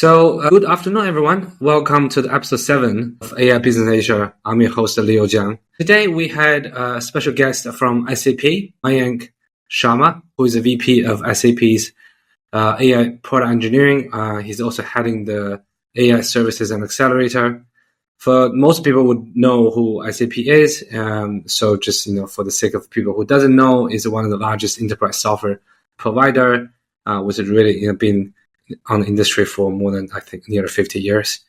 Good afternoon, everyone. Welcome to the episode 7 of AI Business Asia. I'm your host, Leo Jiang. Today, we had a special guest from SAP, Mayank Sharma, who is a VP of SAP's AI product engineering. He's also heading the AI services and accelerator. For most people would know who SAP is. So just, for the sake of people who doesn't know, is one of the largest enterprise software provider, which has really been on the industry for more than, I think, nearly 50 years.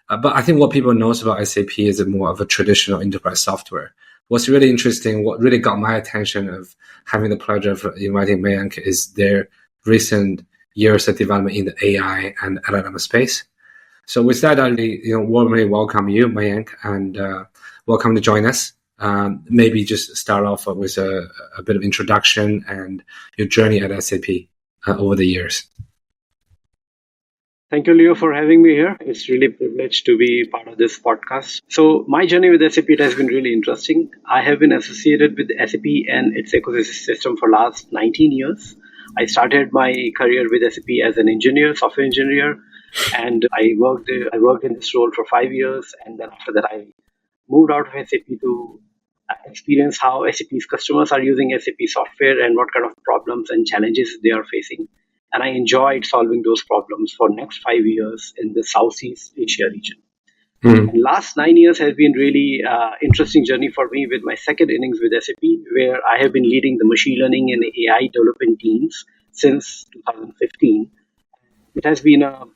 But I think what people knows about SAP is more of a traditional enterprise software. What's really interesting, what really got my attention of having the pleasure of inviting Mayank is their recent years of development in the AI and LLM space. So with that, I warmly welcome you, Mayank, and welcome to join us. Maybe just start off with a bit of introduction and your journey at SAP over the years. Thank you, Leo, for having me here. It's really a privilege to be part of this podcast. So my journey with SAP has been really interesting. I have been associated with SAP and its ecosystem for last 19 years. I started my career with SAP as an engineer, software engineer, and I worked in this role for 5 years. And then after that, I moved out of SAP to experience how SAP's customers are using SAP software and what kind of problems and challenges they are facing. And I enjoyed solving those problems for next 5 years in the Southeast Asia region. And last 9 years has been really interesting journey for me with my second innings with SAP, where I have been leading the machine learning and AI development teams since 2015. It has been a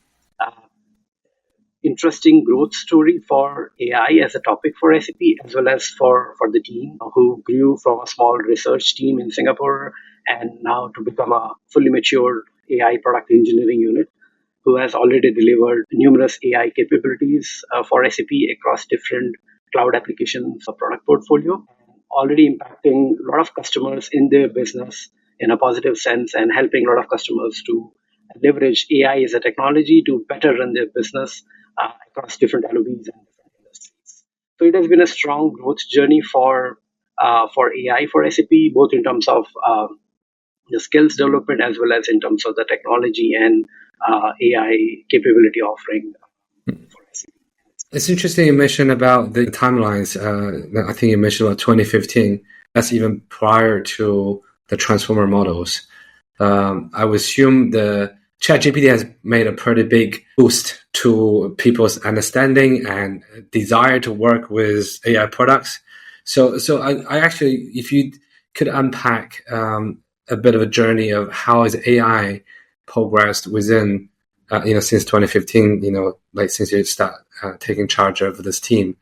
interesting growth story for AI as a topic for SAP, as well as for the team who grew from a small research team in Singapore and now to become a fully mature AI product engineering unit who has already delivered numerous AI capabilities for SAP across different cloud applications or product portfolio, already impacting a lot of customers in their business in a positive sense and helping a lot of customers to leverage AI as a technology to better run their business across different LOBs and different industries. So it has been a strong growth journey for AI for SAP, both in terms of the skills development as well as in terms of the technology and AI capability offering for SAP. It's interesting you mentioned about the timelines. I think you mentioned about 2015. That's even prior to the transformer models. I would assume the ChatGPT has made a pretty big boost to people's understanding and desire to work with AI products. So I actually, if you could unpack a bit of a journey of how has AI progressed within, since 2015, since you start taking charge of this team,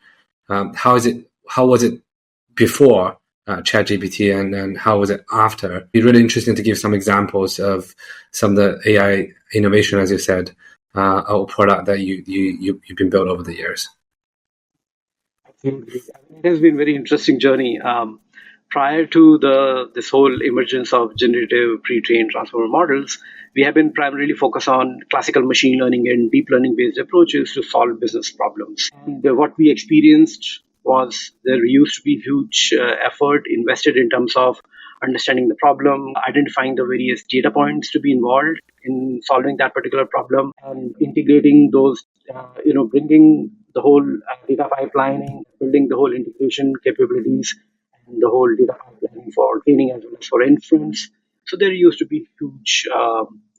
how was it before ChatGPT and then how was it after? It'd be really interesting to give some examples of some of the AI innovation, as you said, or product that you've been built over the years. Absolutely. It has been a very interesting journey. Prior to this whole emergence of generative pre-trained transformer models, we have been primarily focused on classical machine learning and deep learning based approaches to solve business problems. And what we experienced was there used to be huge effort invested in terms of understanding the problem, identifying the various data points to be involved in solving that particular problem, and integrating those, bringing the whole data pipelining, building the whole integration capabilities, and the whole data pipelining for training as well as for inference. So there used to be huge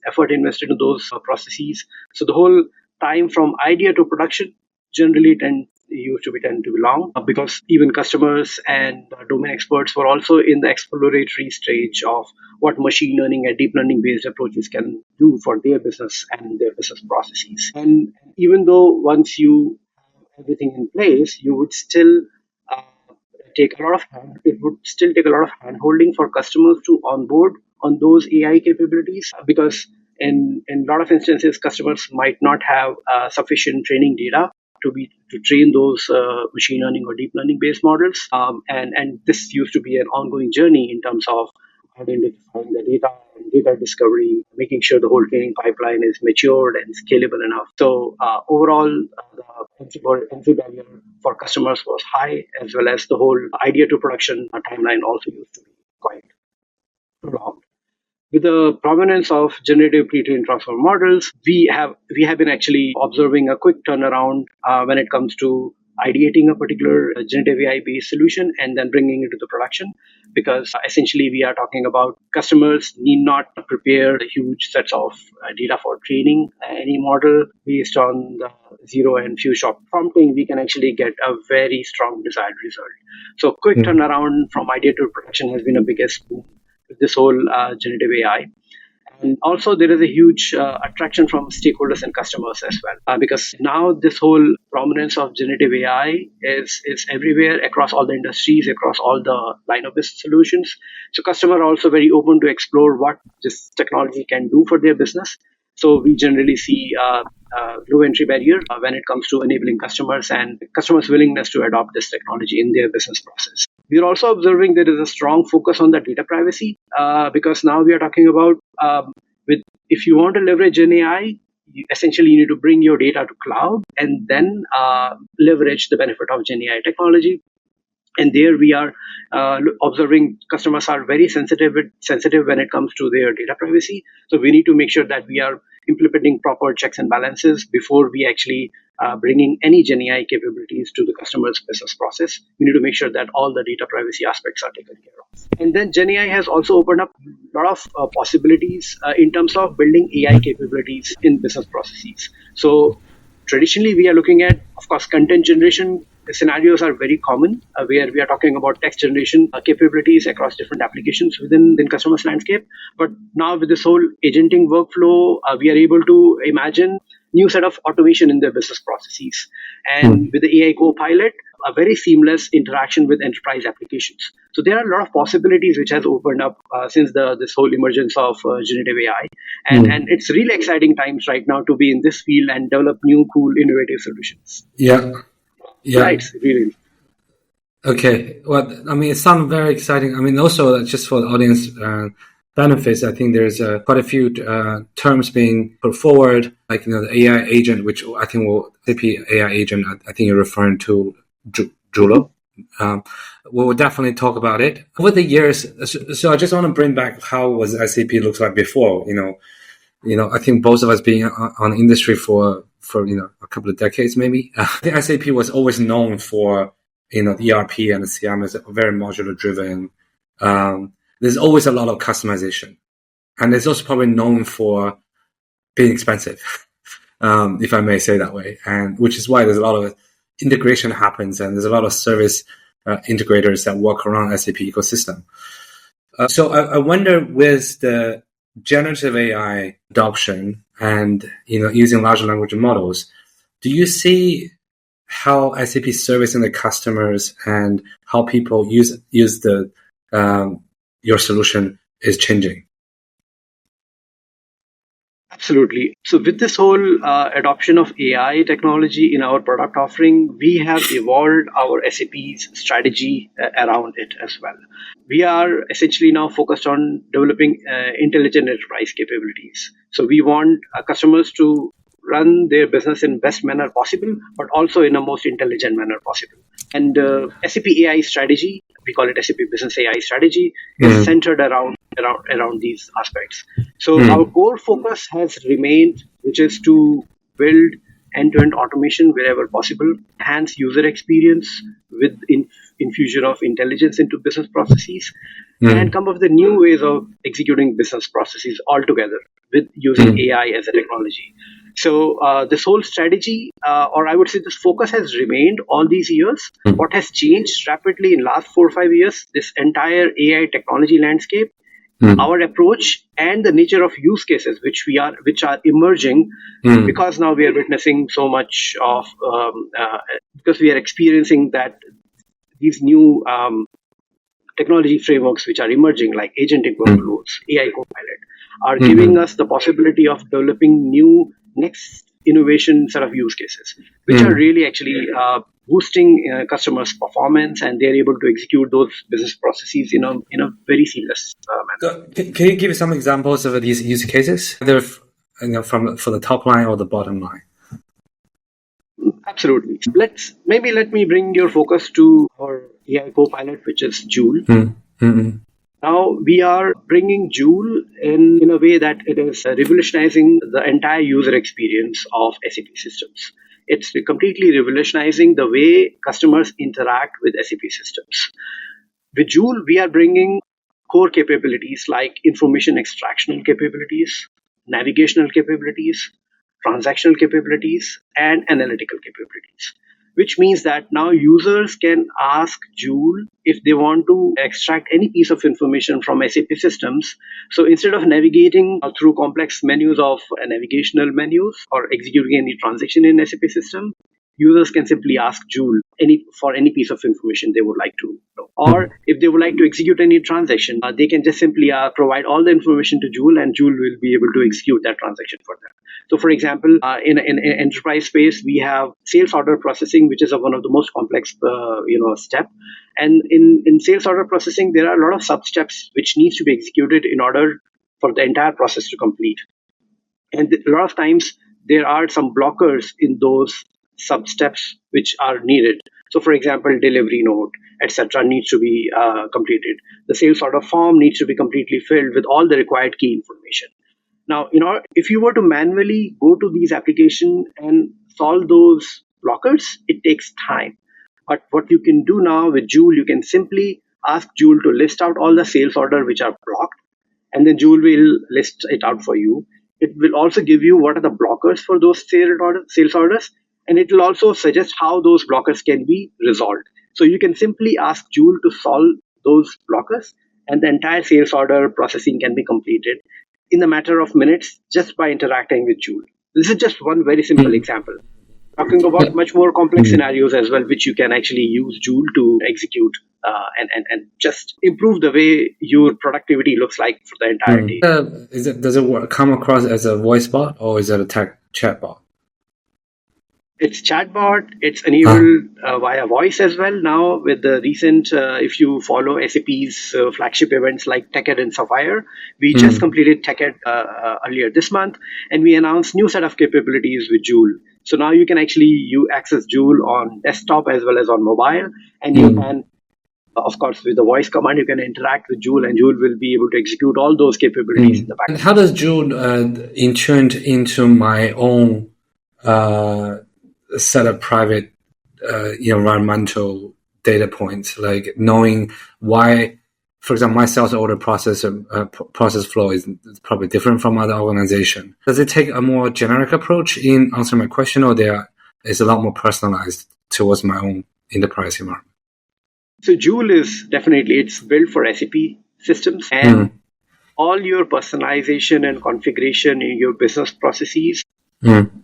effort invested in those processes. So the whole time from idea to production generally used to tend to be long because even customers and domain experts were also in the exploratory stage of what machine learning and deep learning based approaches can do for their business and their business processes. And even though once you have everything in place, you would still take a lot of hand holding for customers to onboard on those AI capabilities because in a lot of instances, customers might not have sufficient training data to train those machine learning or deep learning based models. And this used to be an ongoing journey in terms of identifying the data and data discovery, making sure the whole training pipeline is matured and scalable enough. So overall, the entry barrier for customers was high, as well as the whole idea to production timeline also used to be quite prolonged. with the prominence of generative pre-trained transformer models, we have been actually observing a quick turnaround when it comes to ideating a particular generative AI-based solution and then bringing it to the production. Because essentially, we are talking about customers need not prepare huge sets of data for training any model based on the zero and few shot prompting. We can actually get a very strong desired result. So, quick turnaround from idea to production has been a biggest boom with this whole generative AI. And also, there is a huge attraction from stakeholders and customers as well, because now this whole prominence of generative AI is everywhere across all the industries, across all the line of business solutions. So, customers are also very open to explore what this technology can do for their business. So, we generally see low entry barrier when it comes to enabling customers and customers' willingness to adopt this technology in their business process. We are also observing there is a strong focus on the data privacy because now we are talking about if you want to leverage Gen AI, essentially you need to bring your data to cloud and then leverage the benefit of Gen AI technology. And there we are observing customers are very sensitive when it comes to their data privacy. So we need to make sure that we are implementing proper checks and balances before we actually bringing any Gen AI capabilities to the customer's business process. We need to make sure that all the data privacy aspects are taken care of. And then Gen AI has also opened up a lot of possibilities in terms of building AI capabilities in business processes. So traditionally, we are looking at, of course, content generation scenarios are very common where we are talking about text generation capabilities across different applications within the customer's landscape. But now with this whole agenting workflow, we are able to imagine new set of automation in their business processes. And with the AI copilot, a very seamless interaction with enterprise applications. So there are a lot of possibilities which has opened up since this whole emergence of generative AI. And it's really exciting times right now to be in this field and develop new, cool, innovative solutions. Yeah. It's really. Okay. Well, I mean, it sounds very exciting. I mean, also just for the audience benefits, I think there's quite a few terms being put forward, like the AI agent, which I think SAP AI agent. I think you're referring to Joule. We'll definitely talk about it over the years. So I just want to bring back how was SAP looks like before. I think both of us being on the industry for a couple of decades, maybe. I think SAP was always known for the ERP and the CRM is very modular driven. There's always a lot of customization, and it's also probably known for being expensive, if I may say that way. And which is why there's a lot of integration happens, and there's a lot of service integrators that work around SAP ecosystem. So I wonder with the generative AI adoption and using large language models, do you see how SAP is servicing the customers and how people use the your solution is changing? Absolutely. So with this whole adoption of AI technology in our product offering, we have evolved our SAP's strategy around it as well. We are essentially now focused on developing intelligent enterprise capabilities. So we want customers to run their business in best manner possible, but also in a most intelligent manner possible. And SAP AI strategy, we call it SAP Business AI strategy, is centered around these aspects. So our core focus has remained, which is to build end-to-end automation wherever possible, enhance user experience with infusion of intelligence into business processes, and come up with new ways of executing business processes altogether with using AI as a technology. So this whole strategy, or I would say this focus has remained all these years. What has changed rapidly in last 4 or 5 years, this entire AI technology landscape, our approach and the nature of use cases which are emerging because now we are witnessing so much of because we are experiencing that these new technology frameworks which are emerging like agentic workflows, AI copilot, are giving us the possibility of developing new next innovation set of use cases, which are really actually boosting customers' performance, and they're able to execute those business processes in a very seamless manner. Can you give some examples of these use cases, either for the top line or the bottom line? Absolutely. Let me bring your focus to our AI copilot, which is Joule. Now we are bringing Joule in a way that it is revolutionizing the entire user experience of SAP systems. It's completely revolutionizing the way customers interact with SAP systems. With Joule, we are bringing core capabilities like information extractional capabilities, navigational capabilities, transactional capabilities, and analytical capabilities. Which means that now users can ask Joule if they want to extract any piece of information from SAP systems. So instead of navigating through complex menus of navigational menus or executing any transaction in SAP system, users can simply ask Joule for any piece of information they would like to know. Or if they would like to execute any transaction, they can just simply provide all the information to Joule, and Joule will be able to execute that transaction for them. So, for example, in enterprise space, we have sales order processing, which is one of the most complex, step. And in sales order processing, there are a lot of sub-steps which needs to be executed in order for the entire process to complete. And a lot of times there are some blockers in those sub-steps which are needed. So, for example, delivery note, etc., needs to be completed. The sales order form needs to be completely filled with all the required key information. Now, if you were to manually go to these applications and solve those blockers, it takes time. But what you can do now with Joule, you can simply ask Joule to list out all the sales order which are blocked, and then Joule will list it out for you. It will also give you what are the blockers for those sales orders, and it will also suggest how those blockers can be resolved. So you can simply ask Joule to solve those blockers, and the entire sales order processing can be completed in a matter of minutes just by interacting with Joule. This is just one very simple example. Talking about much more complex scenarios as well, which you can actually use Joule to execute and just improve the way your productivity looks like for the entire day. Does it come across as a voice bot or is it a chatbot? It's chatbot. It's enabled via voice as well. Now with the recent, if you follow SAP's flagship events like TechEd and Sapphire, we just completed TechEd earlier this month, and we announced new set of capabilities with Joule. So now you can actually access Joule on desktop as well as on mobile, and you can, of course, with the voice command, you can interact with Joule, and Joule will be able to execute all those capabilities in the background. And how does Joule intune into my own set of private environmental data points, like knowing why, for example, my sales order process flow is probably different from other organizations. Does it take a more generic approach in answering my question, or is a lot more personalized towards my own enterprise environment? So Joule is definitely, it's built for SAP systems, and all your personalization and configuration in your business processes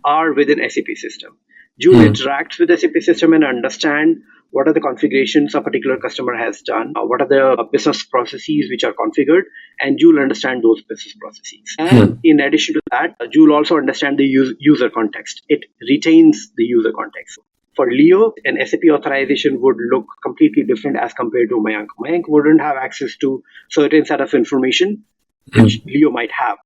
are within SAP system. Joule interacts with the SAP system and understand what are the configurations a particular customer has done, what are the business processes which are configured, and Joule understand those business processes. And in addition to that, Joule also understand the user context. It retains the user context. For Leo, an SAP authorization would look completely different as compared to Mayank. Mayank wouldn't have access to certain set of information which Leo might have.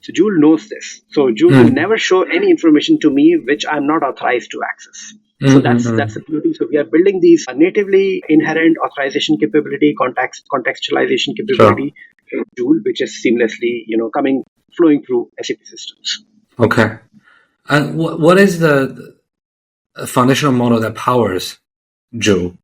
So Joule knows this. So Joule will never show any information to me which I'm not authorized to access. So that's the beauty. So we are building these natively inherent authorization capability, contextualization capability in Joule, which is seamlessly flowing through SAP systems. Okay. And what is the foundational model that powers Joule?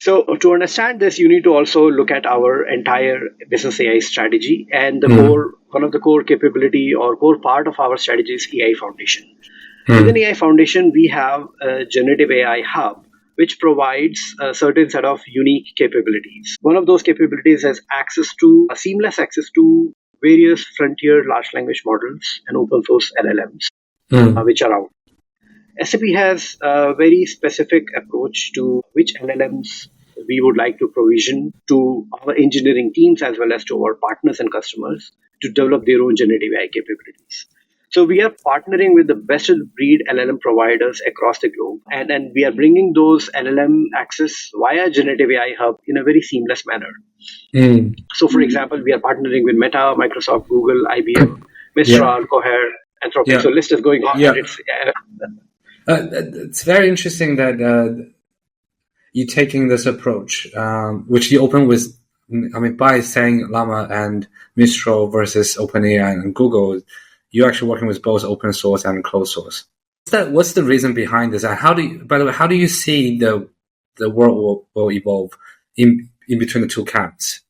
So to understand this, you need to also look at our entire business AI strategy, and one of the core capability or core part of our strategy is AI Foundation. Within AI Foundation, we have a Generative AI Hub, which provides a certain set of unique capabilities. One of those capabilities is seamless access to various frontier large language models and open source LLMs, which are out. SAP has a very specific approach to which LLMs we would like to provision to our engineering teams as well as to our partners and customers to develop their own generative AI capabilities. So we are partnering with the best of breed LLM providers across the globe, and we are bringing those LLM access via Generative AI Hub in a very seamless manner. So for example, we are partnering with Meta, Microsoft, Google, IBM, Mistral, Cohere, Anthropic. So list is going on. It's very interesting that you're taking this approach, which you open with I mean, by saying Llama and Mistral versus OpenAI and Google, you're actually working with both open source and closed source. What's the reason behind this? And by the way, how do you see the world will evolve in between the two camps?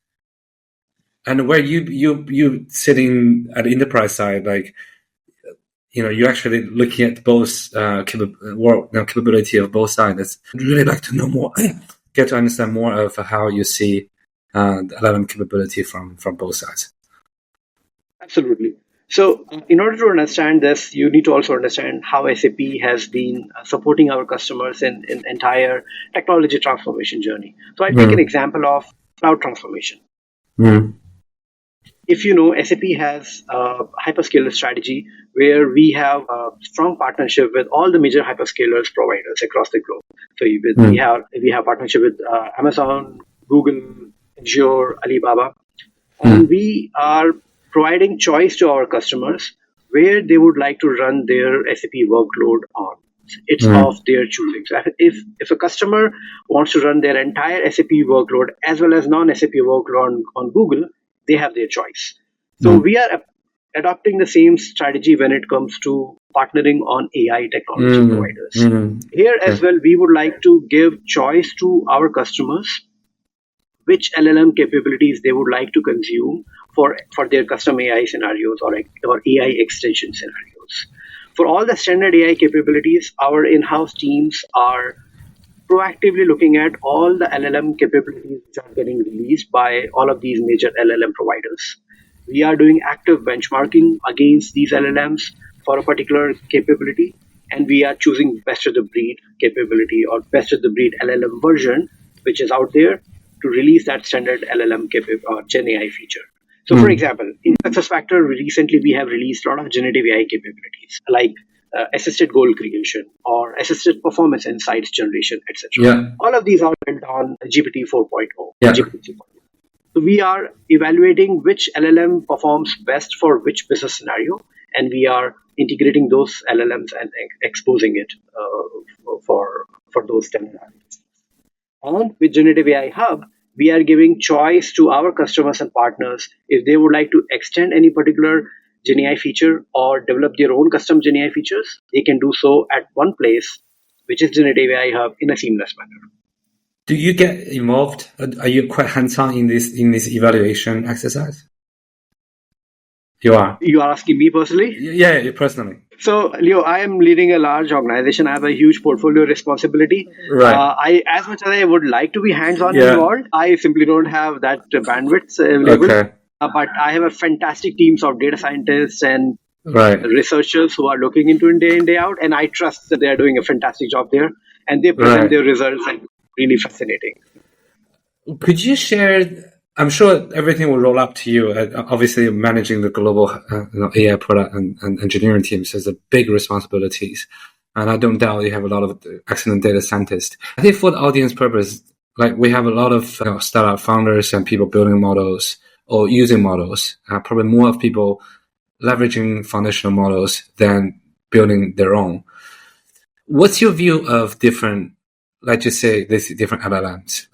And where you sitting at the enterprise side, like, you're actually looking at both capability of both sides. I'd really like to know more, get to understand more of how you see the LLM capability from both sides. Absolutely. So in order to understand this, you need to also understand how SAP has been supporting our customers in entire technology transformation journey. So I'll take an example of cloud transformation. If you know, SAP has a hyperscaler strategy where we have a strong partnership with all the major hyperscalers providers across the globe. So we have partnership with Amazon, Google, Azure, Alibaba, and we are providing choice to our customers where they would like to run their SAP workload on. It's of their choosing. So if a customer wants to run their entire SAP workload as well as non-SAP workload on Google, they have their choice. So we are adopting the same strategy when it comes to partnering on AI technology providers. Here as well, we would like to give choice to our customers which LLM capabilities they would like to consume for their custom AI scenarios or AI extension scenarios. For all the standard AI capabilities, our in-house teams are proactively looking at all the LLM capabilities which are getting released by all of these major LLM providers. We are doing active benchmarking against these LLMs for a particular capability, and we are choosing best of the breed capability or best of the breed LLM version which is out there to release that standard LLM or Gen AI feature. So, for example, in SuccessFactors, recently we have released a lot of generative AI capabilities like assisted goal creation or assisted performance insights generation, etc. Yeah. All of these are built on GPT 4.0. Yeah. GPT 3.0. So we are evaluating which LLM performs best for which business scenario, and we are integrating those LLMs and exposing it for those scenarios. And with Generative AI Hub, we are giving choice to our customers and partners if they would like to extend any particular Gen AI feature or develop their own custom Gen AI features, they can do so at one place, which is Generative AI Hub, in a seamless manner. Do you get involved? Are you quite hands-on in this evaluation exercise? You are. You are asking me personally? Yeah, personally. So, Leo, I am leading a large organization. I have a huge portfolio responsibility. Right. As much as I would like to be hands-on involved, I simply don't have that bandwidth available. Okay. But I have a fantastic teams of data scientists and researchers who are looking into it day in, day out. And I trust that they are doing a fantastic job there. And they present their results and really fascinating. Could you share? I'm sure everything will roll up to you. Obviously, managing the global AI product and engineering teams has a big responsibilities. And I don't doubt you have a lot of excellent data scientists. I think for the audience purpose, like we have a lot of startup founders and people building models or using models. Probably more of people leveraging foundational models than building their own. What's your view of different, like you say, these different LLMs?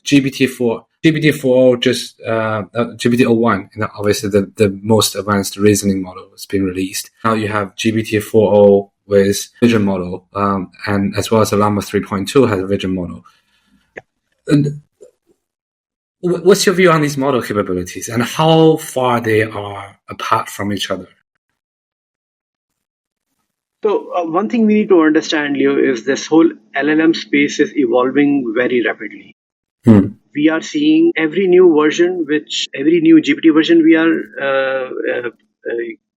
GPT-4, GPT-4, just GPT-01, obviously the most advanced reasoning model is being released. Now you have GPT-4.0 with vision model, and as well as the Llama 3.2 has a vision model. And what's your view on these model capabilities and how far they are apart from each other? So one thing we need to understand, Leo, is this whole LLM space is evolving very rapidly. We are seeing every new GPT version we are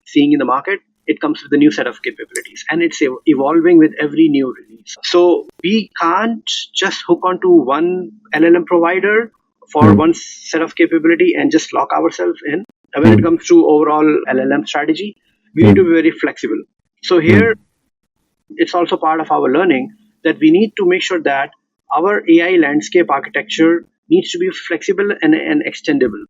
seeing in the market, it comes with a new set of capabilities and it's evolving with every new release. So we can't just hook onto one LLM provider for one set of capability and just lock ourselves in. When it comes to overall LLM strategy, we need to be very flexible. So here, it's also part of our learning that we need to make sure that our AI landscape architecture needs to be flexible and extendable.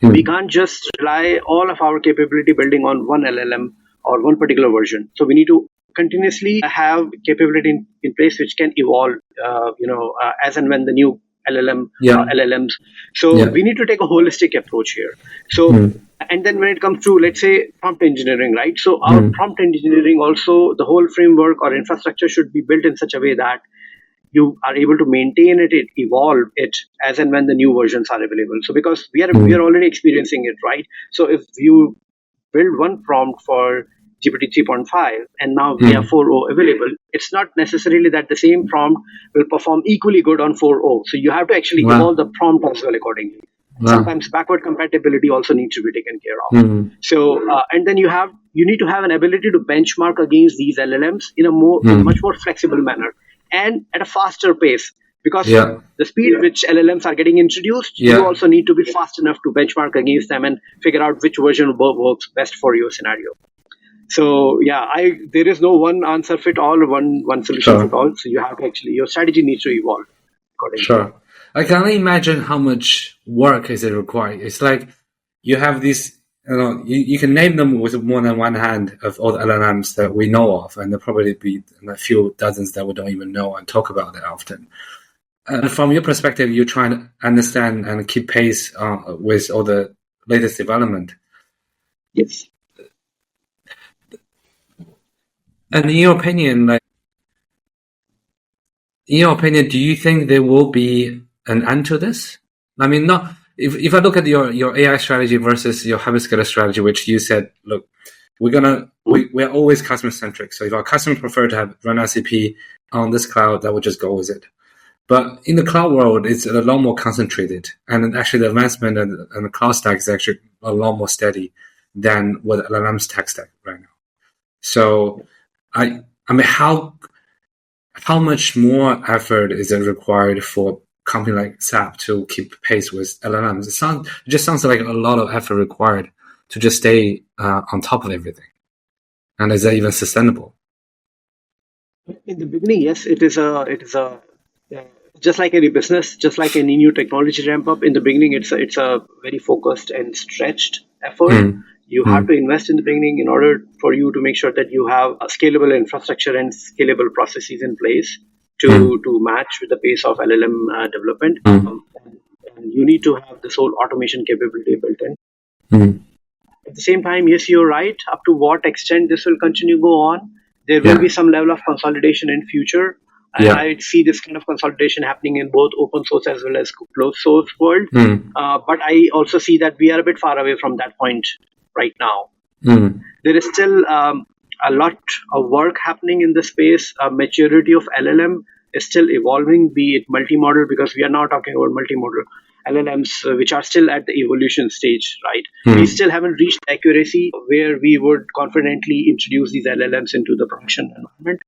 We can't just rely all of our capability building on one LLM or one particular version. So we need to continuously have capability in place which can evolve, as and when the new LLMs. So we need to take a holistic approach here. So, and then when it comes to, let's say, prompt engineering, right? So our prompt engineering also, the whole framework or infrastructure should be built in such a way that you are able to maintain it, evolve it as and when the new versions are available. So because we are already experiencing it, right? So if you build one prompt for GPT 3.5 and now we have 4.0 available, it's not necessarily that the same prompt will perform equally good on 4.0. So you have to actually evolve the prompt as well accordingly. Sometimes backward compatibility also needs to be taken care of. So and then you need to have an ability to benchmark against these LLMs in a much more flexible manner and at a faster pace, because the speed which LLMs are getting introduced, you also need to be fast enough to benchmark against them and figure out which version works best for your scenario. So there is no one answer fit all, one solution fit all. So you have to your strategy needs to evolve accordingly. Sure. I can only imagine how much work is it required. It's like you have these, you can name them with more than one hand of all the LLMs that we know of, and there'll probably be a few dozens that we don't even know and talk about it often. And from your perspective, you're trying to understand and keep pace with all the latest development. Yes. And in your opinion, do you think there will be an end to this? I mean, not if I look at your AI strategy versus your hyperscaler strategy, which you said, look, we're always customer centric. So if our customer prefer to run SAP on this cloud, that would just go with it. But in the cloud world, it's a lot more concentrated, and actually the advancement and the cloud stack is actually a lot more steady than what LLM's tech stack right now. So I mean, how much more effort is it required for a company like SAP to keep pace with LLMs? It just sounds like a lot of effort required to just stay on top of everything. And is that even sustainable? In the beginning, yes, it is just like any business, just like any new technology ramp up. In the beginning, it's a very focused and stretched effort. You have to invest in the beginning in order for you to make sure that you have a scalable infrastructure and scalable processes in place to match with the pace of LLM development. And you need to have this whole automation capability built in. At the same time, yes, you're right. Up to what extent this will continue to go on, there will be some level of consolidation in future. I see this kind of consolidation happening in both open source as well as closed source world. But I also see that we are a bit far away from that point right now. There is still a lot of work happening in the space. Maturity of LLM is still evolving, be it multimodal, because we are now talking about multimodal LLMs, which are still at the evolution stage, right? We still haven't reached accuracy where we would confidently introduce these LLMs into the production environment.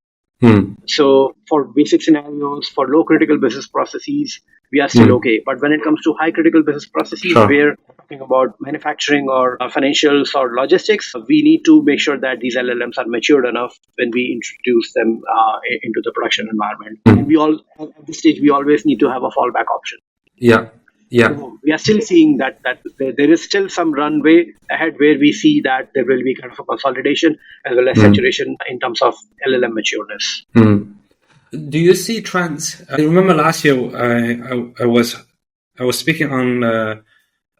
So for basic scenarios, for low critical business processes, we are still okay. But when it comes to high critical business processes, where we're talking about manufacturing or financials or logistics, we need to make sure that these LLMs are matured enough when we introduce them into the production environment. And at this stage, we always need to have a fallback option. So we are still seeing that there is still some runway ahead where we see that there will be kind of a consolidation as well as saturation in terms of LLM matureness. Do you see trends? I remember last year I was speaking on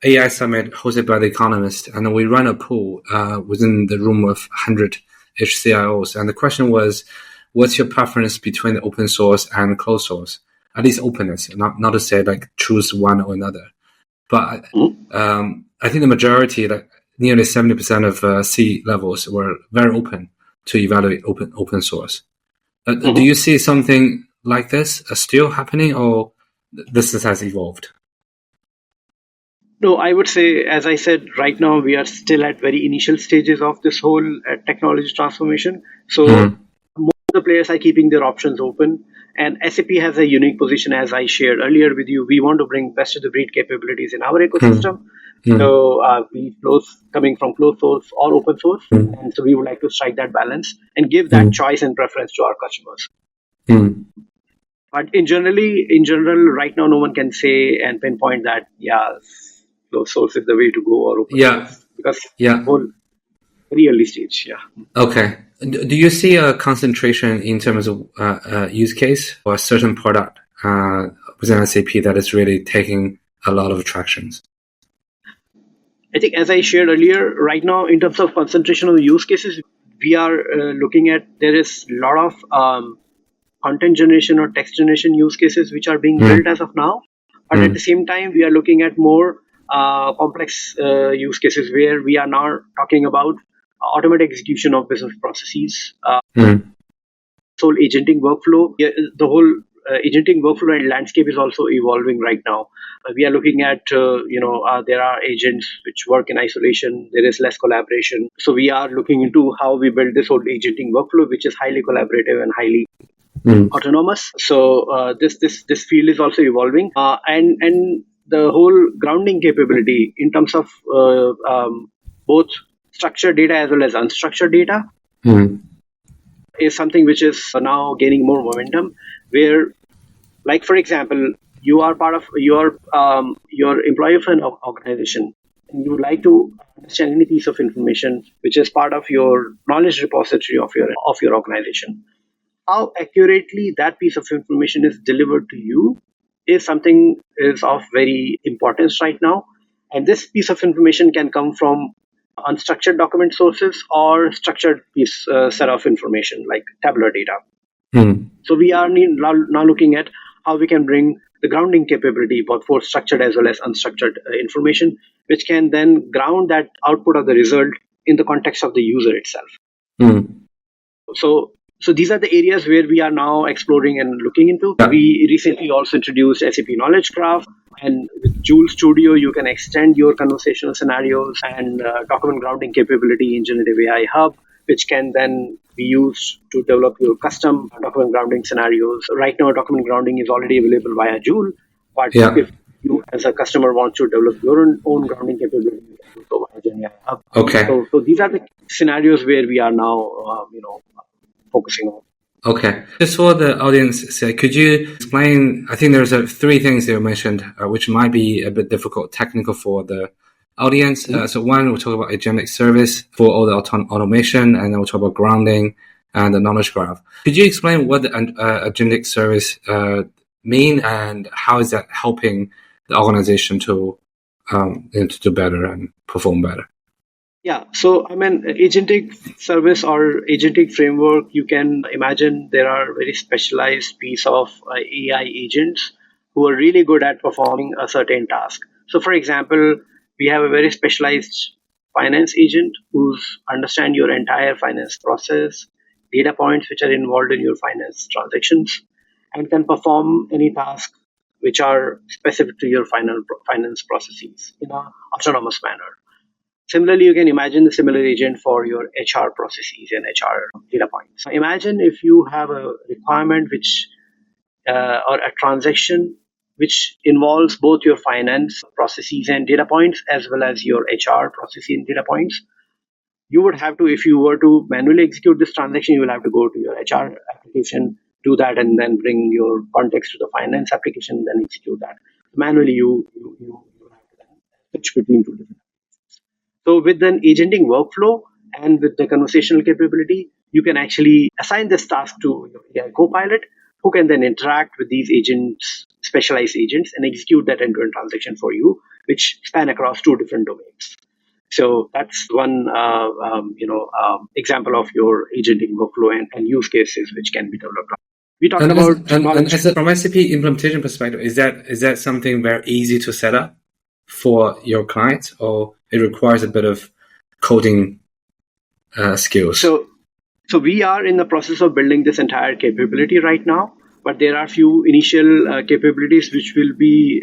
AI summit hosted by The Economist, and we ran a poll within the room of 100-ish CIOs, and the question was, what's your preference between open source and closed source? At least openness, not to say like choose one or another. But I think the majority, like nearly 70% of C levels, were very open to evaluate open source. Do you see something like this still happening, or this has evolved? No, I would say, as I said, right now we are still at very initial stages of this whole technology transformation. So most of the players are keeping their options open. And SAP has a unique position, as I shared earlier with you. We want to bring best of the breed capabilities in our ecosystem. So we coming from closed source or open source. And so we would like to strike that balance and give that choice and preference to our customers. But in general, right now, no one can say and pinpoint that, closed source is the way to go or open source. Because whole very early stage, Okay. Do you see a concentration in terms of use case or a certain product within SAP that is really taking a lot of attractions? I think, as I shared earlier, right now, in terms of concentration on the use cases, we are looking at, there is a lot of content generation or text generation use cases which are being built as of now. But at the same time, we are looking at more complex use cases where we are now talking about automatic execution of business processes. So agentic workflow, the whole agentic workflow and landscape is also evolving right now. We are looking at, there are agents which work in isolation. There is less collaboration. So we are looking into how we build this whole agentic workflow, which is highly collaborative and highly autonomous. So this field is also evolving, and the whole grounding capability in terms of both structured data as well as unstructured data is something which is now gaining more momentum. Where, like for example, you are part of your employee of an organization, and you would like to understand any piece of information which is part of your knowledge repository of your organization. How accurately that piece of information is delivered to you is something is of very importance right now. And this piece of information can come from unstructured document sources or structured set of information like tabular data. So we are now looking at how we can bring the grounding capability both for structured as well as unstructured information, which can then ground that output of the result in the context of the user itself. So these are the areas where we are now exploring and looking into. We recently also introduced SAP Knowledge Graph, and with Joule Studio, you can extend your conversational scenarios and document grounding capability in Generative AI Hub, which can then be used to develop your custom document grounding scenarios. Right now, document grounding is already available via Joule, but if you as a customer want to develop your own grounding capability, you can do so via Generative AI Hub. Okay. So these are the scenarios where we are now, focusing on. Okay. Just for the audience, could you explain, I think there's three things you mentioned, which might be a bit difficult, technical for the audience. So one, we'll talk about agentic service for all the automation, and then we'll talk about grounding and the knowledge graph. Could you explain what the agentic service mean, and how is that helping the organization to do better and perform better? Yeah, so agentic service or agentic framework, you can imagine there are very specialized piece of AI agents who are really good at performing a certain task. So for example, we have a very specialized finance agent who's understand your entire finance process, data points which are involved in your finance transactions, and can perform any task which are specific to your finance processes in an autonomous manner. Similarly, you can imagine a similar agent for your HR processes and HR data points. Imagine if you have a requirement which or a transaction which involves both your finance processes and data points as well as your HR processes and data points. You would have to, if you were to manually execute this transaction, you will have to go to your HR application, do that, and then bring your context to the finance application, then execute that. Manually, you have to then switch between two different. So with an agentic workflow and with the conversational capability, you can actually assign this task to your AI copilot, who can then interact with these agents, specialized agents, and execute that end-to-end transaction for you, which span across two different domains. So that's one example of your agentic workflow and use cases which can be developed. We talked about from SAP implementation perspective, is that something very easy to set up for your clients, or it requires a bit of coding skills? So we are in the process of building this entire capability right now, but there are few initial capabilities which we'll be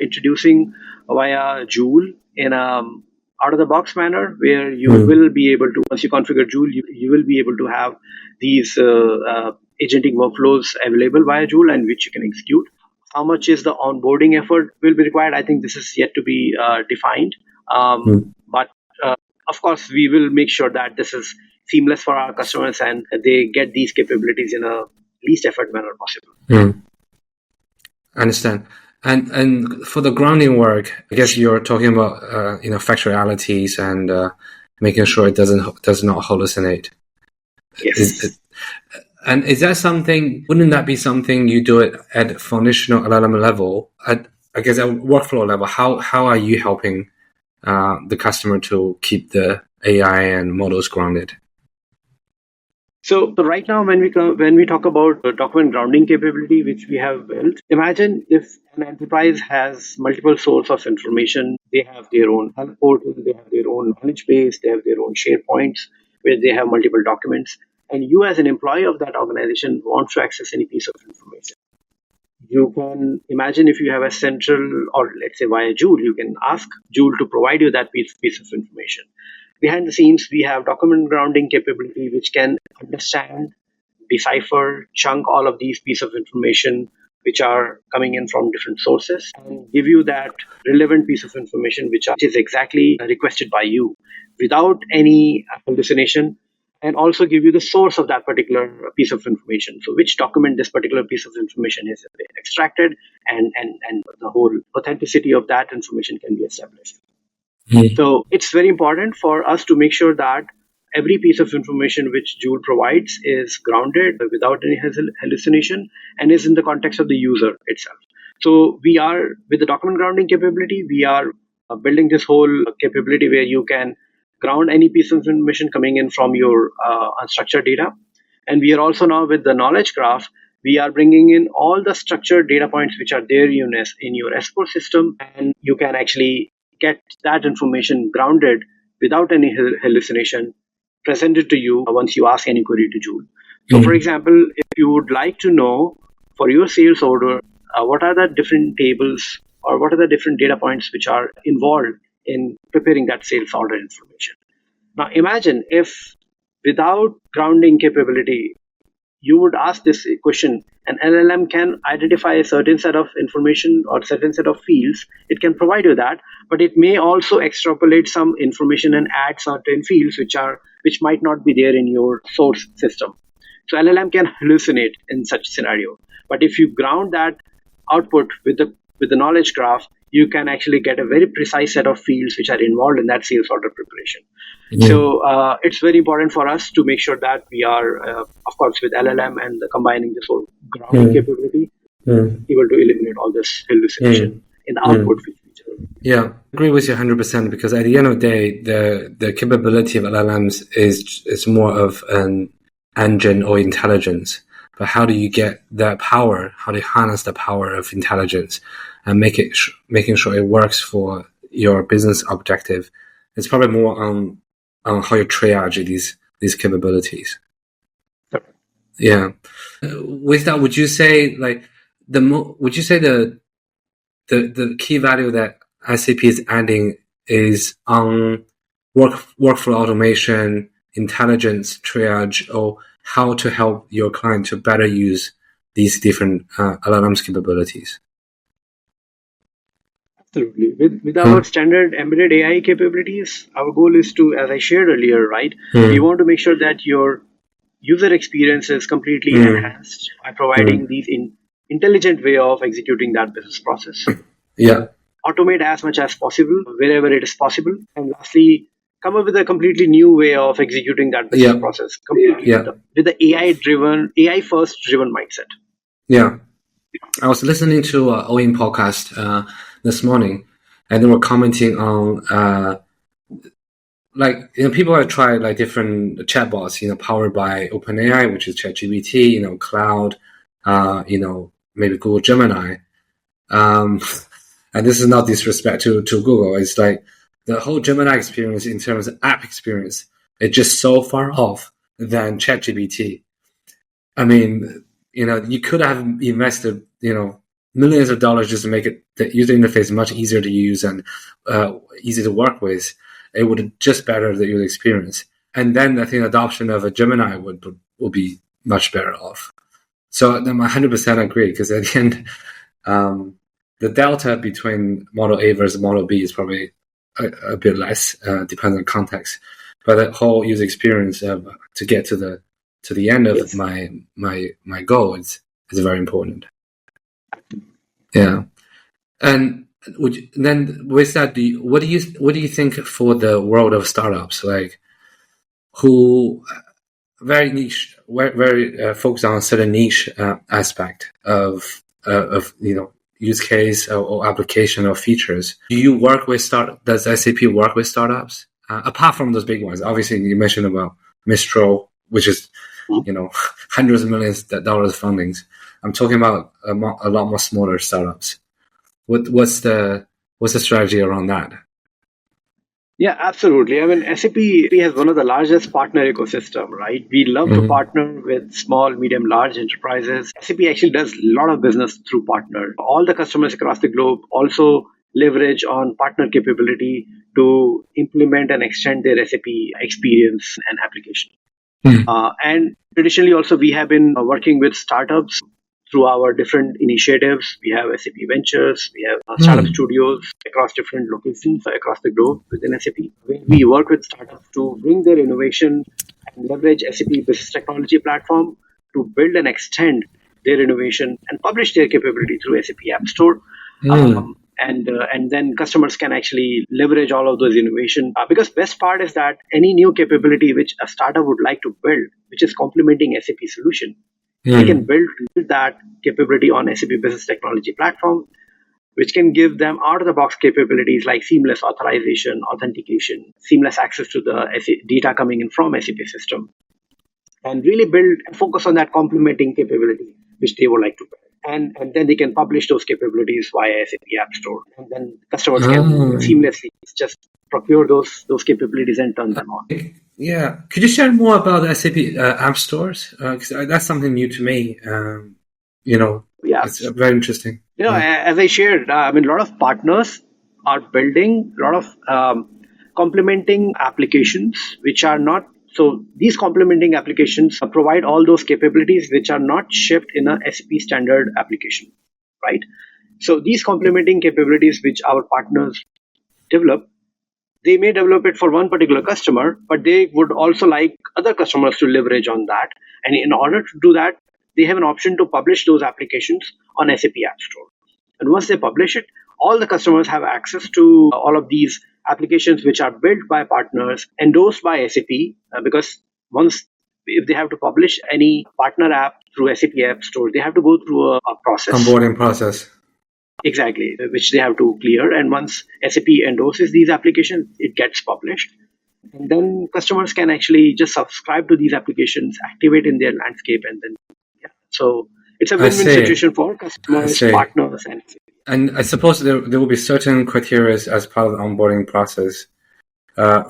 introducing via Joule in out-of-the-box manner, where you will be able to, once you configure Joule, you will be able to have these agentic workflows available via Joule and which you can execute. How much is the onboarding effort will be required? I think this is yet to be defined. But of course, we will make sure that this is seamless for our customers and they get these capabilities in a least effort manner possible. I understand. And for the grounding work, I guess you're talking about factualities and making sure it does not hallucinate. Yes. And is that something, wouldn't that be something you do it at foundational LLM level, I guess at workflow level? How are you helping the customer to keep the AI and models grounded? So right now, when we talk about the document grounding capability which we have built, imagine if an enterprise has multiple sources of information. They have their own health portal, they have their own knowledge base, they have their own SharePoints where they have multiple documents, and you as an employee of that organization want to access any piece of information. You can imagine if you have a central, or let's say via Joule, you can ask Joule to provide you that piece of information. Behind the scenes, we have document grounding capability, which can understand, decipher, chunk all of these pieces of information which are coming in from different sources and give you that relevant piece of information which is exactly requested by you without any hallucination, and also give you the source of that particular piece of information. So which document this particular piece of information is extracted, and the whole authenticity of that information can be established. So it's very important for us to make sure that every piece of information which Joule provides is grounded without any hallucination and is in the context of the user itself. So we are, with the document grounding capability, we are building this whole capability where you can ground any piece of information coming in from your unstructured data. And we are also now, with the knowledge graph, we are bringing in all the structured data points which are there in your S4 system, and you can actually get that information grounded without any hallucination presented to you once you ask any query to Joule. So, for example, if you would like to know for your sales order, what are the different tables or what are the different data points which are involved in preparing that sales order information. Now, imagine if without grounding capability, you would ask this question, an LLM can identify a certain set of information or certain set of fields. It can provide you that, but it may also extrapolate some information and add certain fields which might not be there in your source system. So LLM can hallucinate in such scenario. But if you ground that output with the knowledge graph, you can actually get a very precise set of fields which are involved in that sales order preparation. So it's very important for us to make sure that we are, of course, with LLM and combining this whole grounding capability, able to eliminate all this hallucination in the output feature. Yeah, I agree with you 100% because at the end of the day, the capability of LLMs is more of an engine or intelligence. But how do you get that power? How do you harness the power of intelligence and making sure it works for your business objective? It's probably more on how you triage these capabilities. Yeah. With that, would you say the key value that SAP is adding is on workflow automation, intelligence triage, or how to help your client to better use these different LLMs capabilities? Absolutely. With our standard embedded AI capabilities, our goal is to, as I shared earlier, right? We want to make sure that your user experience is completely enhanced by providing these intelligent way of executing that business process. Yeah. Automate as much as possible wherever it is possible. And lastly, come up with a completely new way of executing that business process completely with the AI first driven mindset. Yeah. I was listening to an OIM podcast this morning, and they were commenting on people have tried like different chatbots, powered by OpenAI, which is ChatGPT, Cloud, maybe Google Gemini. And this is not disrespect to Google. It's like the whole Gemini experience in terms of app experience is just so far off than ChatGPT. I mean, you could have invested, millions of dollars just to make the user interface much easier to use and easy to work with. It would just better the user experience. And then I think adoption of a Gemini would be much better off. So I 100% agree, because at the end, the delta between Model A versus Model B is probably a bit less, depending on context. But the whole user experience to get to the end of my goal is very important. Yeah. And then with that, what do you think for the world of startups? Like, who very niche, very focused on a certain niche aspect of use case or application or features. Do you work with Does SAP work with startups apart from those big ones? Obviously, you mentioned about Mistral, which is hundreds of millions of dollars fundings. I'm talking about a lot more smaller startups. What's the strategy around that? Yeah, absolutely. I mean, SAP has one of the largest partner ecosystem, right? We love to partner with small, medium, large enterprises. SAP actually does a lot of business through partner. All the customers across the globe also leverage on partner capability to implement and extend their SAP experience and application. And traditionally also we have been working with startups through our different initiatives. We have SAP Ventures, we have startup studios across different locations across the globe within SAP. We work with startups to bring their innovation and leverage SAP Business Technology Platform to build and extend their innovation and publish their capability through SAP App Store. And then customers can actually leverage all of those innovation. Because best part is that any new capability which a startup would like to build, which is complementing SAP solution, they can build that capability on SAP Business Technology Platform, which can give them out-of-the-box capabilities like seamless authorization, authentication, seamless access to the data coming in from SAP system, and really build and focus on that complementing capability which they would like to build. And then they can publish those capabilities via SAP App Store. And then customers can seamlessly just procure those capabilities and turn them on. Yeah. Could you share more about the SAP App Stores? Because that's something new to me. It's very interesting. As I shared, a lot of partners are building a lot of complementing applications which are not. So these complementing applications provide all those capabilities which are not shipped in a SAP standard application, right? So these complementing capabilities which our partners develop, they may develop it for one particular customer, but they would also like other customers to leverage on that. And in order to do that, they have an option to publish those applications on SAP App Store. And once they publish it, all the customers have access to all of these applications which are built by partners, endorsed by SAP, because if they have to publish any partner app through SAP App Store, they have to go through a process. Onboarding process. Exactly, which they have to clear. And once SAP endorses these applications, it gets published. And then customers can actually just subscribe to these applications, activate in their landscape, and then, So it's a win-win situation for customers, partners, and SAP. And I suppose there will be certain criteria as part of the onboarding process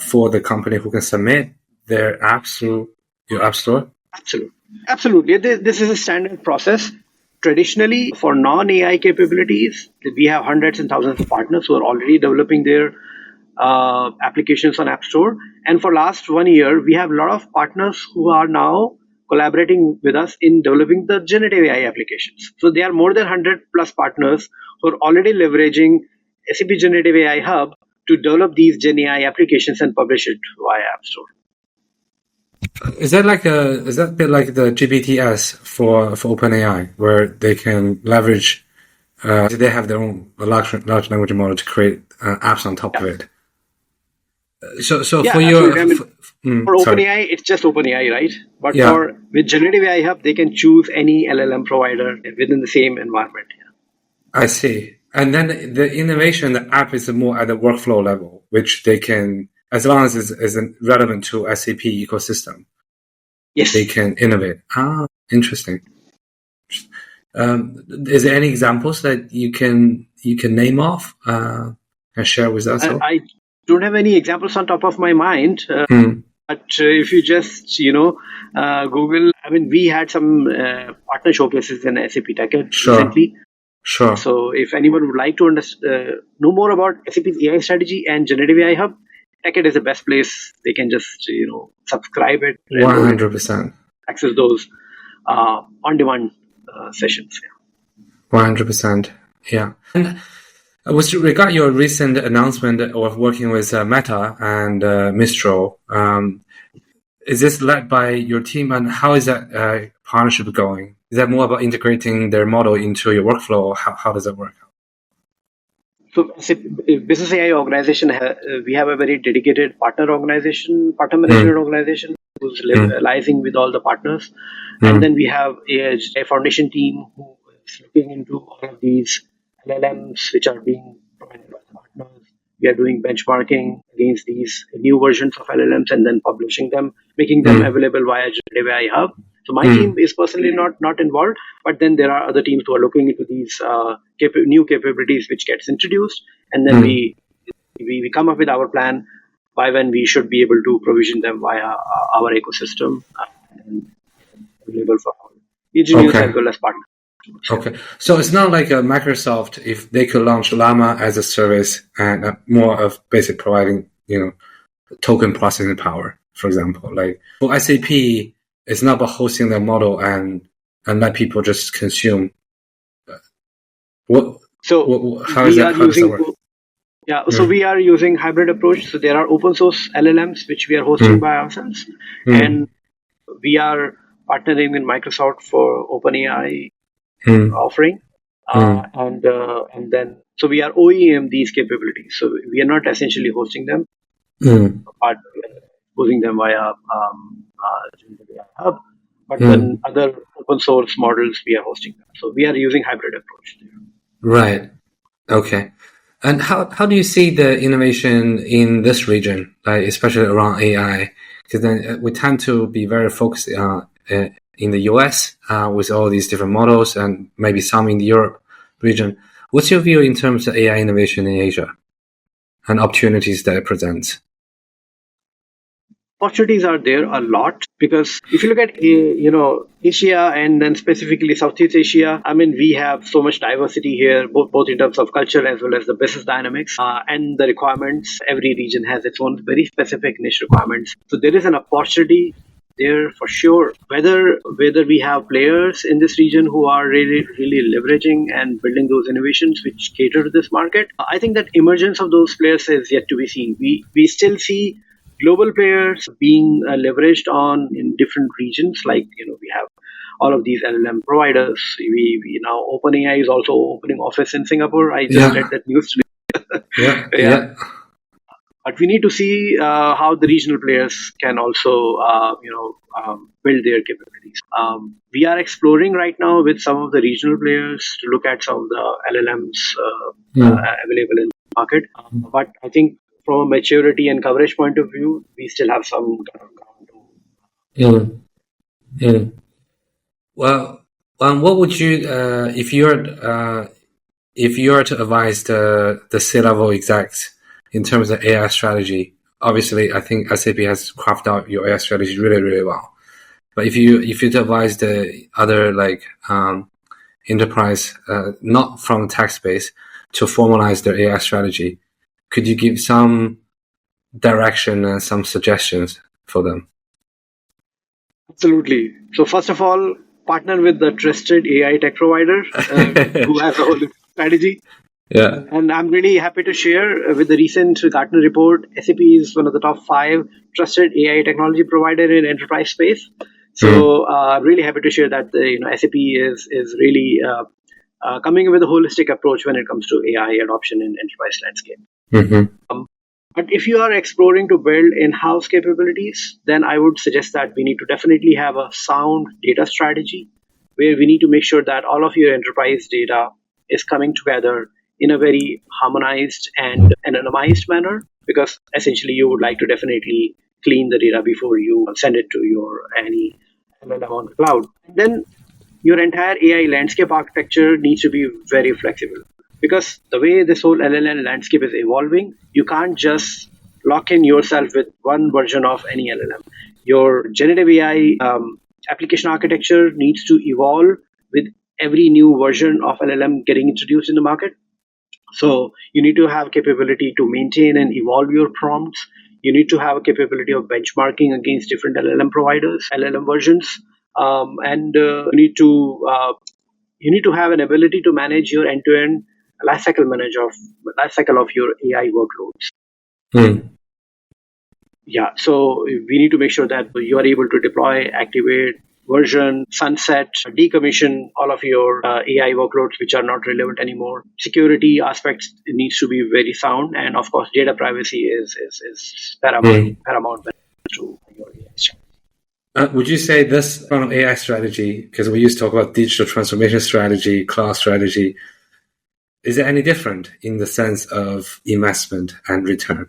for the company who can submit their apps through your App Store? Absolutely. This is a standard process. Traditionally, for non-AI capabilities, we have hundreds and thousands of partners who are already developing their applications on App Store. And for last 1 year, we have a lot of partners who are now collaborating with us in developing the generative AI applications. So there are more than 100 plus partners who are already leveraging SAP Generative AI Hub to develop these Gen AI applications and publish it via App Store. Is that like the GPTs for OpenAI, where they can leverage? They have their own large language model to create apps on top of it. So for your for OpenAI, it's just OpenAI, right? But with Generative AI Hub, they can choose any LLM provider within the same environment. I see. And then the innovation, the app is more at the workflow level, which they can, as long as it's relevant to SAP ecosystem. Yes, they can innovate. Interesting. Is there any examples that you can name off and share with us? I don't have any examples on top of my mind. But if you just Google, we had some partner showcases in SAP TechEd recently. Sure. So if anyone would like to know more about SAP's AI strategy and Generative AI Hub, TechEd is the best place. They can just subscribe it. 100%. Access those on-demand sessions. 100%. Yeah. And with regard your recent announcement of working with Meta and Mistral, is this led by your team, and how is that partnership going? Is that more about integrating their model into your workflow, or how does that work? So, Business AI organization, we have a very dedicated partner management organization who's liaising with all the partners. And then we have a foundation team who is looking into all of these LLMs which are being provided by the partners. We are doing benchmarking against these new versions of LLMs and then publishing them, making them available via Generative AI Hub. So my team is personally not involved, but then there are other teams who are looking into these new capabilities which gets introduced, and then we come up with our plan by when we should be able to provision them via our ecosystem and available for all engineers as well as partners. Okay, so it's not like a Microsoft if they could launch Llama as a service and more of basic providing, token processing power, for example. Like for SAP, it's not about hosting the model and let people just consume. How does that work? So we are using hybrid approach. So there are open source LLMs which we are hosting by ourselves, and we are partnering with Microsoft for OpenAI offering, and then so we are OEM these capabilities. So we are not essentially hosting them, but hosting them via Generative AI Hub. But then other open source models we are hosting them. So we are using hybrid approach there. Right. Okay. And how do you see the innovation in this region, like especially around AI? Because then we tend to be very focused in the US with all these different models and maybe some in the Europe region. What's your view in terms of AI innovation in Asia and opportunities that it presents? Opportunities are there a lot, because if you look at Asia and then specifically Southeast Asia, I mean, we have so much diversity here, both in terms of culture as well as the business dynamics and the requirements. Every region has its own very specific niche requirements. So there is an opportunity there for sure. Whether we have players in this region who are really leveraging and building those innovations which cater to this market, I think that emergence of those players is yet to be seen. We still see global players being leveraged on in different regions, like we have all of these LLM providers. We now OpenAI is also opening office in Singapore. I just read that news today. Yeah. But we need to see how the regional players can also build their capabilities. We are exploring right now with some of the regional players to look at some of the LLMs available in the market. But I think from a maturity and coverage point of view, we still have some ground to. Well, what would you if you are to advise the C-level execs in terms of AI strategy? Obviously, I think SAP has crafted out your AI strategy really, really well. But if you to advise the other enterprise, not from tech space, to formalize their AI strategy, could you give some direction and some suggestions for them? Absolutely. So first of all, partner with the trusted AI tech provider who has a whole strategy. Yeah. And I'm really happy to share with the recent Gartner report, SAP is one of the top 5 trusted AI technology provider in enterprise space. So I'm really happy to share that SAP is really coming with a holistic approach when it comes to AI adoption in enterprise landscape. But if you are exploring to build in-house capabilities, then I would suggest that we need to definitely have a sound data strategy where we need to make sure that all of your enterprise data is coming together in a very harmonized and anonymized manner, because essentially you would like to definitely clean the data before you send it to your any LLM on the cloud. And then your entire AI landscape architecture needs to be very flexible, because the way this whole LLM landscape is evolving, you can't just lock in yourself with one version of any LLM. Your generative AI application architecture needs to evolve with every new version of LLM getting introduced in the market. So you need to have capability to maintain and evolve your prompts. You need to have a capability of benchmarking against different LLM providers, LLM versions, and you need to have an ability to manage your end-to-end lifecycle of your AI workloads. Yeah, so we need to make sure that you are able to deploy, activate, version, sunset, decommission all of your AI workloads which are not relevant anymore. Security aspects needs to be very sound, and of course, data privacy is paramount to your AI strategy. Would you say this kind of AI strategy, because we used to talk about digital transformation strategy, cloud strategy, is it any different in the sense of investment and return?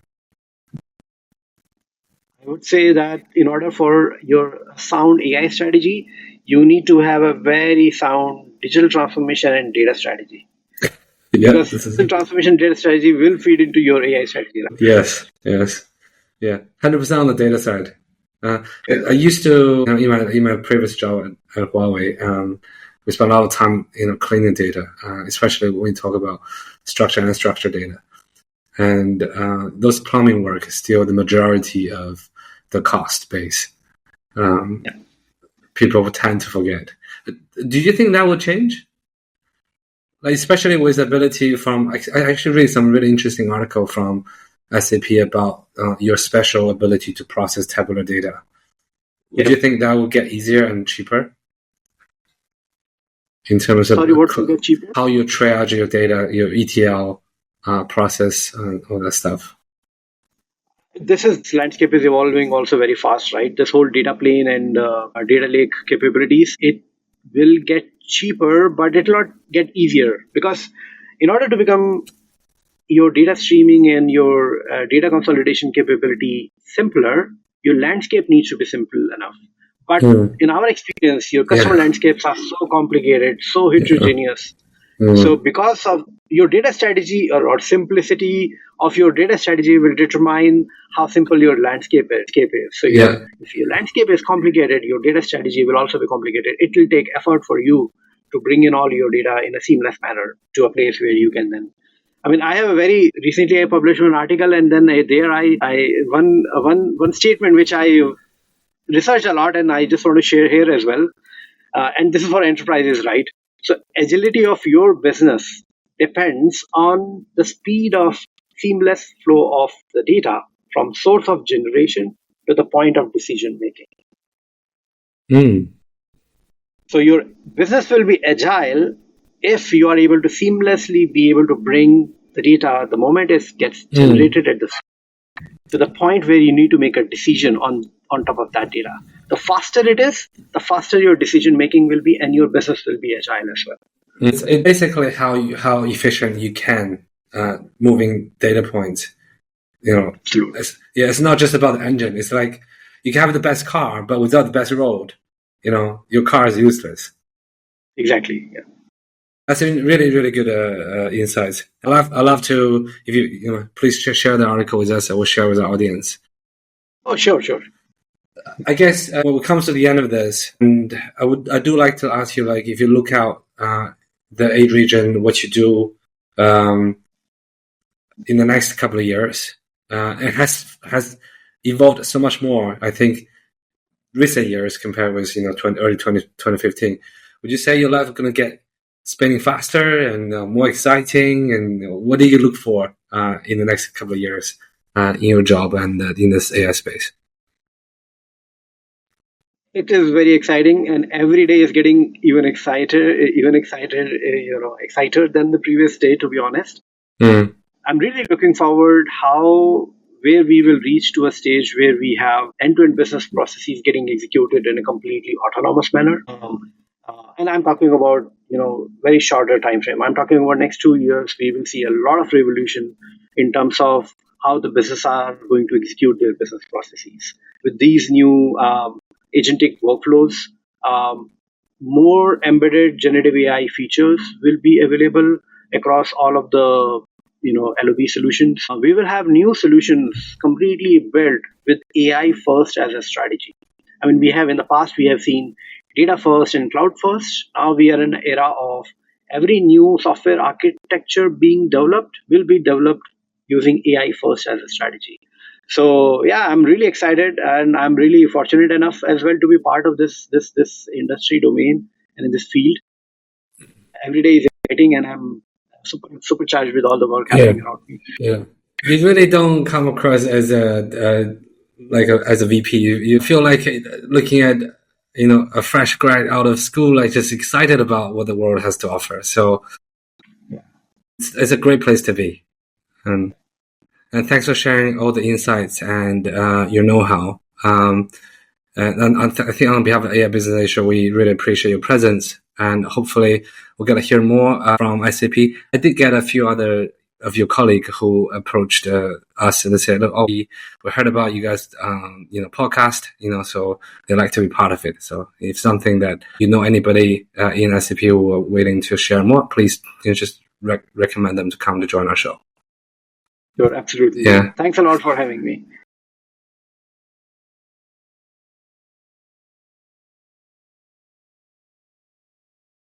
I would say that in order for your sound AI strategy, you need to have a very sound digital transformation and data strategy. Yeah, Because digital transformation data strategy will feed into your AI strategy. Right? Yes. Yeah, 100% on the data side. I used to, in my previous job at Huawei, we spent a lot of time, cleaning data, especially when we talk about structured and unstructured data. And those plumbing work is still the majority of the cost base. People tend to forget. Do you think that will change? Like, especially with the ability from, I actually read some really interesting article from SAP about your special ability to process tabular data. Would you think that will get easier and cheaper? In terms of how you triage your data, your ETL process, all that stuff. This landscape is evolving also very fast, right? This whole data plane and data lake capabilities, it will get cheaper, but it will not get easier, because in order to become your data streaming and your data consolidation capability simpler, your landscape needs to be simple enough. But in our experience, your customer landscapes are so complicated, so heterogeneous. So because of your data strategy or simplicity of your data strategy will determine how simple your landscape is. So if your landscape is complicated, your data strategy will also be complicated. It will take effort for you to bring in all your data in a seamless manner to a place where you can then. I have recently I published an article, and then there I one statement which I researched a lot, and I just want to share here as well. And this is for enterprises, right? So agility of your business depends on the speed of seamless flow of the data from source of generation to the point of decision making. So your business will be agile if you are able to seamlessly be able to bring the data the moment it gets generated to the point where you need to make a decision on top of that data. The faster it is, the faster your decision making will be, and your business will be agile as well. It's basically how efficient you can moving data points. It's not just about the engine. It's like you can have the best car, but without the best road, your car is useless. Exactly. Yeah. That's a really, really good insights. I love to, if you please share the article with us. I will share with our audience. Oh, sure. I guess when it comes to the end of this, and I do like to ask you, like, if you look out the age region, what you do in the next couple of years, it has evolved so much more. I think recent years compared with early 2015. Would you say your life is going to get spinning faster and more exciting? And what do you look for in the next couple of years in your job and in this AI space? It is very exciting, and every day is getting even excited than the previous day, to be honest. I'm really looking forward where we will reach to a stage where we have end-to-end business processes getting executed in a completely autonomous manner. And I'm talking about, very shorter time frame. I'm talking about next 2 years, we will see a lot of revolution in terms of how the business are going to execute their business processes. With these new agentic workflows, more embedded generative AI features will be available across all of the LOB solutions. We will have new solutions completely built with AI first as a strategy. We have in the past, we have seen data first and cloud first. Now we are in an era of every new software architecture being developed will be developed using AI first as a strategy. So yeah, I'm really excited, and I'm really fortunate enough as well to be part of this industry domain and in this field. Every day is exciting, and I'm supercharged with all the work happening around me. Yeah, you really don't come across as as a VP. You feel like looking at a fresh grad out of school, like just excited about what the world has to offer. So it's a great place to be. And thanks for sharing all the insights and your know-how. And I think on behalf of AI Business Asia, we really appreciate your presence, and hopefully we'll get to hear more from SAP. I did get a few other of your colleagues who approached us and they said, "Look, we heard about you guys, podcast, so they like to be part of it." So if something that anybody in SAP who are willing to share more, please just recommend them to come to join our show. Sure, absolutely. Yeah. Thanks a lot for having me.